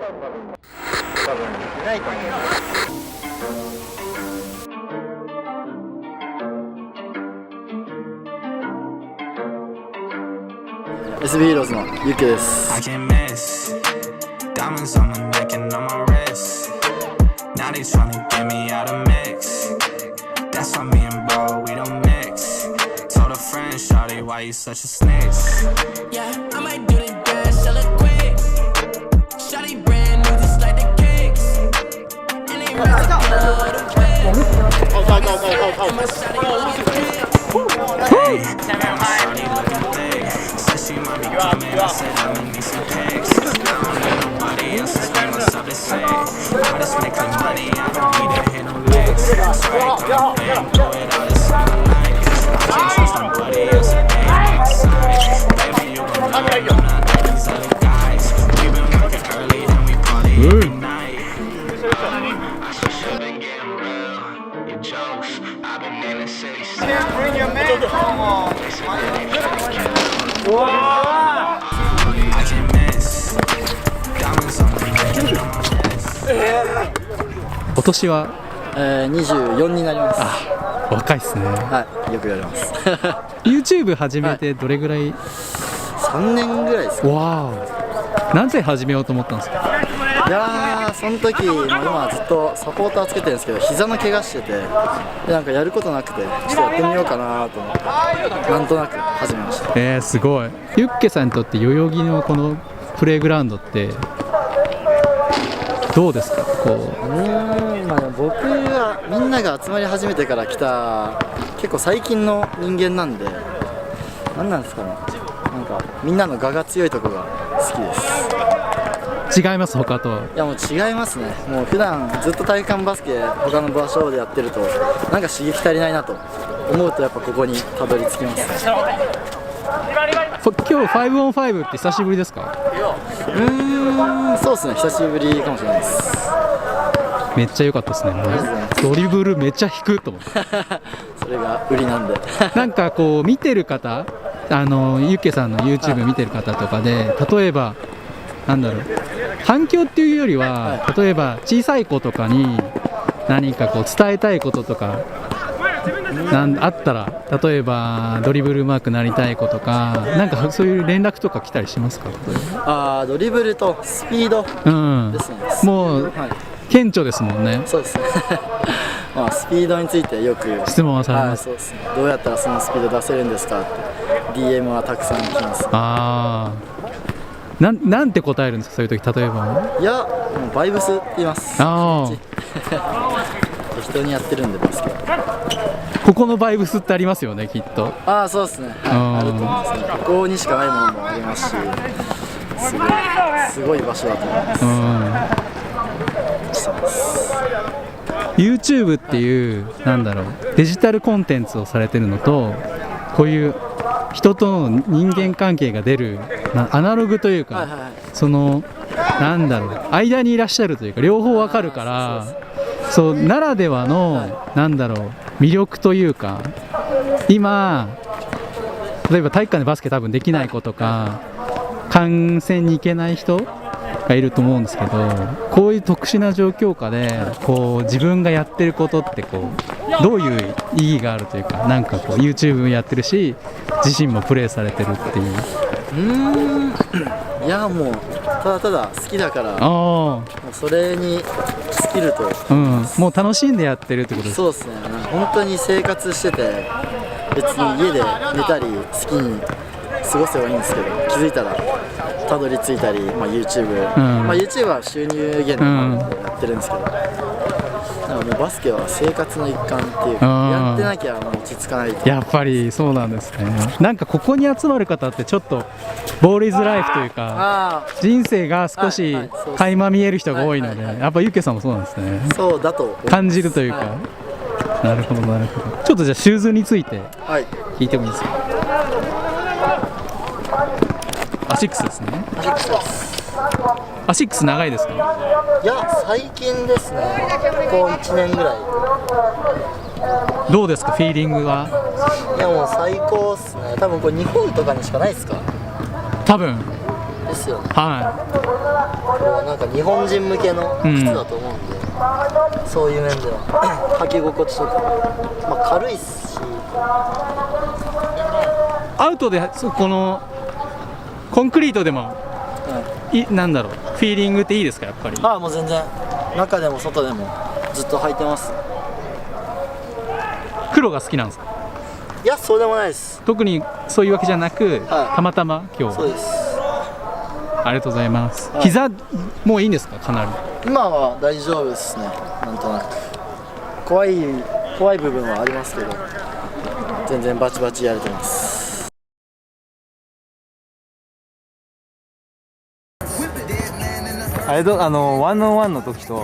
多分いないと思う。SB ヒーローズのゆきです。Diamonds on my neck and on my wrist. Now they tryna get me out of mix. That's why me and bro, we don't mix. Told a friend, shawty, why you such a snitch? Yeah, I might do the dance, sell it quick. Shawty brand new, just like the kicks. And they rest the blood away. And my shawty looking thick. Hey, and my shawty looking thick. Said she might be coming, I said I'ma need some pics. I don't need nobody else to spend myself to say. I just make the money, I don't need to hit no licks. Sorry, come and enjoy it all this summer night. I can't trust nobody else to be on my side. Baby, you gon' learn, I'm not like these other guys. We been working early and we party every night. I should've been getting real. Your jokes, I've been in the city. Bring your man, come on. I can't miss. Diamonds on my neck and on my wrist. お年は24になります。若いっすね。はい、よく言われます。YouTube 始めてどれぐらい、3年ぐらいですか。わー、なぜ始めようと思ったんですか？いやー、その時、今ずっとサポーターつけてるんですけど、膝の怪我してて、でなんかやることなくて、ちょっとやってみようかなと思って、なんとなく始めました。すごい。ユッケさんにとって代々木のこのプレイグラウンドってどうですか？まあ、僕はみんなが集まり始めてから来た結構最近の人間なんで、なんなんですかね、なんかみんなの我が強いところが好きです。違います他と？いやもう違いますね。もう普段ずっと体幹バスケ他の場所でやってるとなんか刺激足りないなと思うとやっぱここにたどり着きます。今日 5on5 って久しぶりですか？そうですね、久しぶりかもしれないです。めっちゃ良かったですね。ドリブルめっちゃ引くと思ってそれが売りなんでなんかこう見てる方、ユッケさんの YouTube 見てる方とかで、例えばなんだろう、反響っていうよりは、例えば小さい子とかに何かこう伝えたいこととかあったら、例えばドリブルうまくなりたい子とか、なんかそういう連絡とか来たりしますか？ドリブルとスピードですね。もう、顕著ですもんね。そうですねまあスピードについてよく質問はされます。そうですね、どうやったらそのスピード出せるんですかって DM はたくさん来ます。なんて答えるんですか、そういう時？例えばいや、もうバイブスって言います。適当にやってるんでバスケ。ここのバイブスってありますよね、きっと。そうですね、あると思いますね。ここにしかないものもありますし、すごい場所だと思います。YouTube っていう、なんだろう、デジタルコンテンツをされてるのと、こういう人との人間関係が出るアナログというか、そのなんだろう、間にいらっしゃるというか、両方わかるから、そうならではの、なんだろう、魅力というか、今例えば体育館でバスケ多分できない子とか、観戦に行けない人がいると思うんですけど、こういう特殊な状況下でこう自分がやってることってこうどういう意義があるというか、なんかこう YouTube やってるし自身もプレーされてるっていう。いやもうただただ好きだから、もうそれに尽きると、もう楽しんでやってるってことですか？そうですね、本当に生活してて別に家で寝たり好きに過ごせばいいんですけど、気づいたらたどり着いたり、YouTube は収入源の方でやってるんですけど、だからもうバスケは生活の一環っていうか、やってなきゃもう落ち着かないと。やっぱりそうなんですね。なんかここに集まる方ってちょっとボールイズライフというか、人生が少し垣間見える人が多いので、やっぱゆっけさんもそうなんですね。そうだと感じるというか、なるほどなるほど。ちょっとじゃあシューズについて聞いてもいいですか？アシックスですね。アシックス長いですか？いや、最近ですね。ここ1年ぐらい。どうですか、フィーリングは？いやもう最高っすね。多分これ日本とかにしかないですか？多分ですよね。はこれはなんか日本人向けの靴だと思うんで、そういう面では履き心地とか、まあ、軽いし、アウトでこのコンクリートでも、なんだろう、フィーリングっていいですか、やっぱり。もう全然中でも外でもずっと履いてます。黒が好きなんですか？いや、そうでもないです。特にそういうわけじゃなく、たまたま今日。そうです。ありがとうございます。膝もういいんですか？かなり今は大丈夫ですね。なんとなく怖い部分はありますけど、全然バチバチやれてます。あれと1on1の時と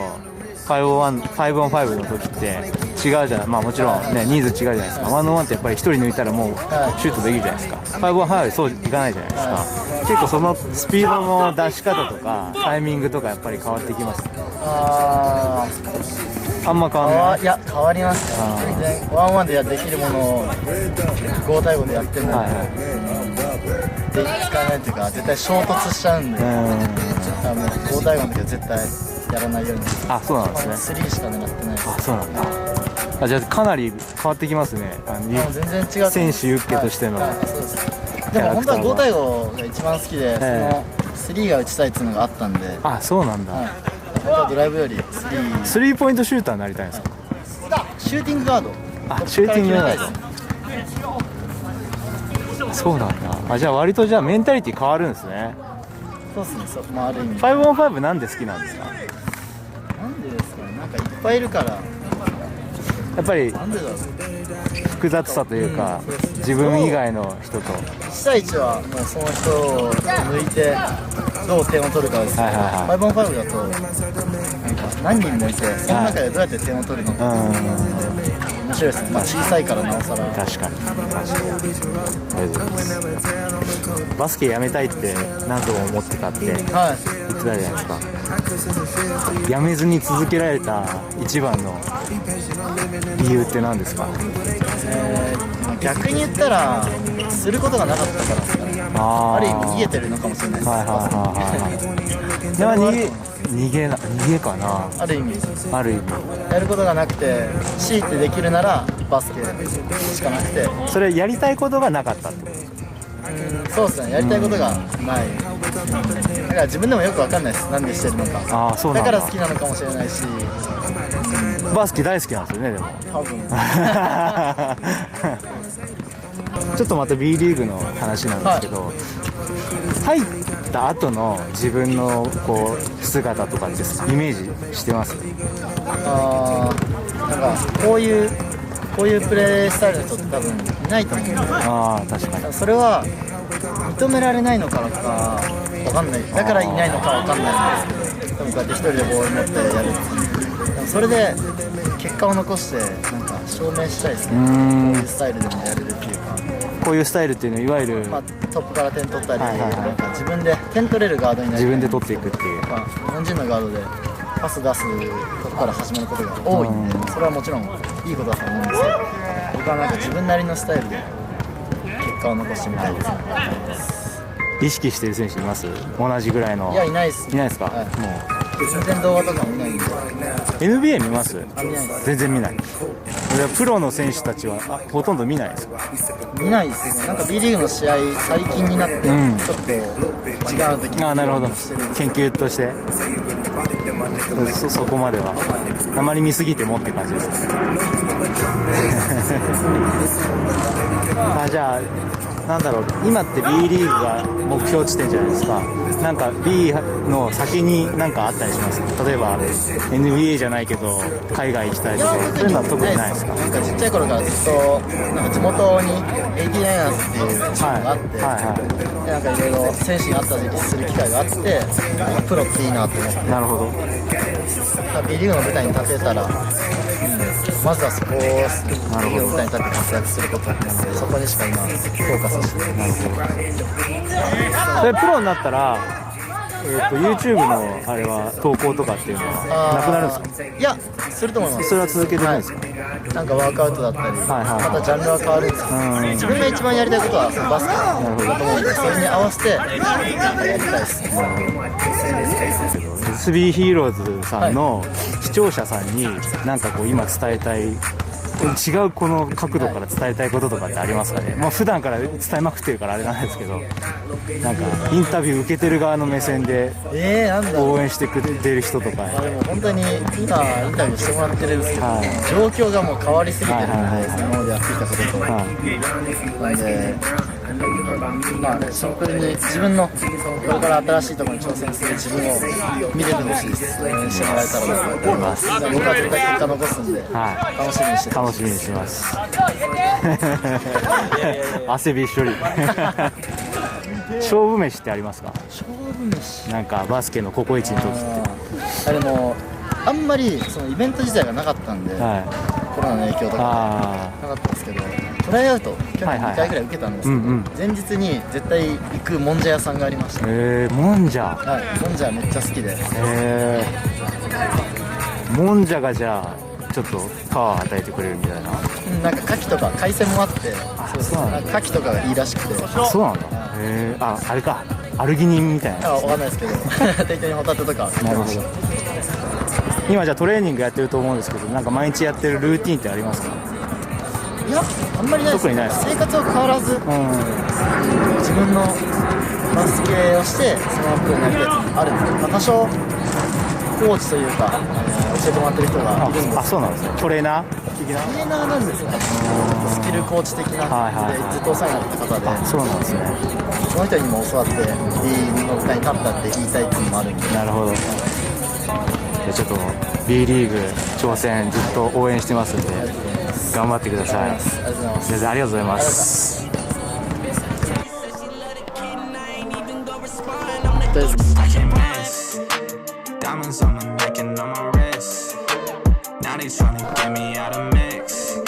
5on5 の時って違うじゃない。まあもちろんね、ニーズ違うじゃないですか。1on1 ってやっぱり1人抜いたらもうシュートできるじゃないですか。5on5 はそういかないじゃないですか。結構そのスピードの出し方とかタイミングとかやっぱり変わってきます。あんま変わんない。いや、変わりますね。全然1-1でできるものを5対5でやっても、で使えないっていうか、絶対衝突しちゃうんで、5対5の時は絶対やらないように。あ、そうなんですね。3しか狙ってないです。あ、そうなんだ。じゃあかなり変わってきますね。全然違う。選手ユッケとしての。そうです。でも本当は5対5が一番好きで、その3が打ちたいっていうのがあったんで。あ、そうなんだ。ドライブよりスリーポイントシューターになりたいんですか？シューティングガード。シューティングガード。そうなんだ。じゃあ割とメンタリティ変わるんですね。そうですね。まあある意味。5on5 なんで好きなんですか？なんでですかね。なんかいっぱいいるから。やっぱり複雑さというか、自分以外の人と1対1はもうその人を抜いてどう点を取るかですけど、5on5 だとなんか何人もいて、その中でどうやって点を取るのか面白いですね。まあ小さいからなおさら。確かに。ありがとうございます。バスケやめたいって何度も思ってたって言ってたじゃないですか。やめずに続けられた一番の理由って何ですか？逆に言ったらすることがなかったからですかね。ある意味逃げてるのかもしれないです。逃げかな。ある意味やることがなくて強いてできるならバスケしかなくて、それやりたいことがなかったってこと？そうですね。やりたいことがない。だから自分でもよく分かんないです。なんでしてるのか。そうなんだ。だから好きなのかもしれないし。バスケ大好きなんですよね。でも多分ちょっとまた B リーグの話なんですけど、入った後の自分のこう姿とかってイメージしてます？なんかこういうプレースタイルの人って多分いないと思うんで。確かに。それは認められないのか分かんない。だからいないのか分かんないんですけど、多分こうやって一人でボール持ってやる。でもそれで結果を残してなんか証明したいですね。こういうスタイルでもやれるっていうか。こういうスタイルっていうのはいわゆる、トップから点取ったり、なんか自分で点取れるガードになり、自分で取っていくっていう、日本人のガードでパス出すとこから始まることが多いんで、それはもちろんいいことだと思うんですけど、僕はなんか自分なりのスタイルで結果を残してみたいですね。意識してる選手います？同じぐらいの。いや、いないです。いないですか？もう全然動画とかも見ないんで。NBA 見ます？見ないです。全然見ない。プロの選手たちはほとんど見ないですか？見ないですね。なんか B リーグの試合最近になってちょっと違う時に。なるほど。研究としてそこまではあまり見すぎてもって感じですか？じゃあなんだろう、今って B リーグが目標地点じゃないですか。なんか B の先に何かあったりしますか？例えば NBA じゃないけど海外行きたいとか、そういうのは特にないですか？なんかちっちゃい頃からずっとなんか地元に 89ers っていうチームがあって、でなんかいろいろ選手に会った時期する機会があって、プロっていいなと思って。なるほど。B リーグの舞台に立てたら、まずはそこを B リーグの舞台に立って活躍することなので、そこにしか今フォーカスして。なるほど。それプロになったら YouTube のあれは投稿とかっていうのはなくなるんですか？いや、すると思います。それは続けてるんですか？なんかワークアウトだったり、またジャンルは変わるんですけど、自分が一番やりたいことはそのバスケだと思うんで、それに合わせてやりたいです。SB ヒーローズさんの視聴者さんになんかこう今伝えたい、違うこの角度から伝えたいこととかってありますかね？まあ普段から伝えまくってるからあれなんですけど、なんかインタビュー受けてる側の目線でなんだろう、応援してくれてる人とか。でも本当に今インタビューしてもらってるんですけど、状況がもう変わりすぎてるんで、今までやってきたことと、なんで、まあね、シンプルに自分のこれから新しいところに挑戦する自分を見ててほしいです。応援してもらえたらと思います。僕は絶対結果残すんで、楽しみにして楽しみにします。汗びっしょり。勝負飯ってありますか？勝負飯なんかバスケのココイチの時って。でもあんまりそのイベント自体がなかったんで、コロナの影響とかなかったんですけど、トライアウト去年2回ぐらい受けたんですけど、前日に絶対行くもんじゃ屋さんがありました。もんじゃ。もんじゃめっちゃ好きで。もんじゃがじゃあちょっとパワー与えてくれるみたいな。なんか牡蠣とか海鮮もあって、牡蠣とかがいいらしくて。そうなんだ。あれか、アルギニンみたいな。わかんないですけど、適当にホタテとか。なるほど。今じゃあトレーニングやってると思うんですけど、なんか毎日やってるルーティンってありますか？いや、あんまりないです。特にないです。生活は変わらず、自分のバスケをしてそのままプロになるやつあるんで、多少コーチというか教えてもらってる人がいるんです。そうなんですね。トレーナー的な？トレーナーなんですか？スキルコーチ的なずっとお世話になってた方で。そうなんですね。その人にも教わって B の舞台に立ったって言いたいっていうのもあるんで。なるほど。じゃあちょっと B リーグ挑戦ずっと応援してますんで頑張ってください。ありがとうございます。先生ありがとうございます。Diamonds on my neck and on my wrist. Now they tryna get me out of mix.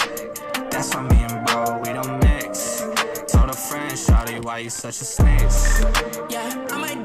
That's why me and bro, we don't mix. Told a friend, shawty, why you such a snitch? Yeah, I might